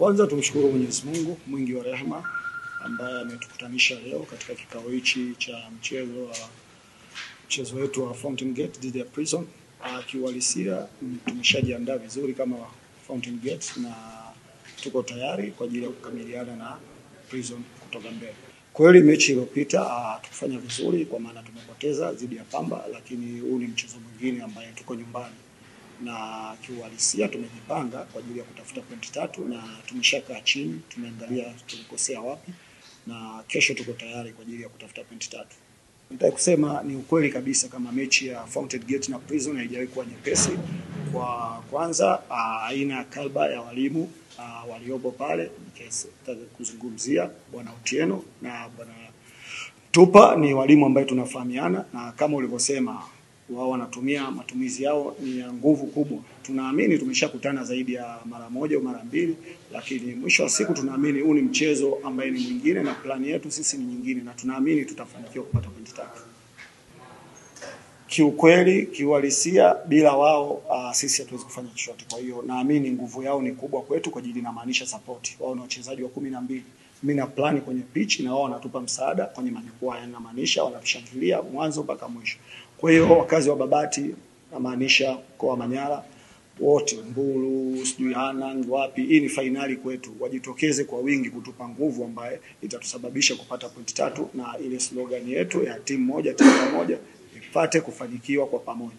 Kwanza tumshukuru Mwenyezi Mungu mwingi wa rehema ambaye ametukutanisha leo katika kikao hichi cha mchezo wetu wa Fountain Gate dhidi ya Prison. Kiuhalisia tumeshajiandaa vizuri kama Fountain Gate na tuko tayari kwa ajili ya kukabiliana na Prison kutoka mbele. Kweli mechi iliyopita tukufanya vizuri kwa maana tumepoteza dhidi ya Pamba, lakini huu ni mchezo mwingine ambaye tuko nyumbani. Na kiuhalisia tumejipanga kwa ajili ya kutafuta pointi 3 na tumeshakaa chini, tumeangalia tulikosea wapi na kesho tuko tayari kwa ajili ya kutafuta pointi 3. Nataka kusema ni ukweli kabisa kama mechi ya Fountain Gate na Prison haijawahi kuwa nyepesi. Kwa kwanza aina ya kalba ya walimu waliopo pale, nataka kuzungumzia bwana Otieno na bwana Tupa, ni walimu ambao tunafahamiana na kama ulivyosema wao wanatumia matumizi yao ni ya nguvu kubwa. Tunaamini tumeshakutana zaidi ya mara moja au mara mbili, lakini mwisho wa siku tunaamini huu ni mchezo ambaye ni mwingine na plani yetu sisi ni nyingine na tunaamini tutafanikiwa kupata pointi 3. Kiukweli, kiuhalisia bila wao sisi hatuwezi kufanya chochote. Kwa hiyo naamini nguvu yao ni kubwa kwetu kwa ajili inamaanisha support. Wao ni wachezaji wa 12. Mimi na plani kwenye pitch na wao wanatupa msaada kwenye majukwaa, yanamaanisha wanatushangilia mwanzo mpaka mwisho. Kwa hiyo wakazi wa Babati namaanisha kwa Manyara wote, Mbulu, sijui Hanang, wapi, hii ni finali kwetu. Wajitokeze kwa wingi kutupa nguvu ambaye itatusababisha kupata pointi 3 na ile slogan yetu ya timu moja ipate kufanikiwa kwa pamoja.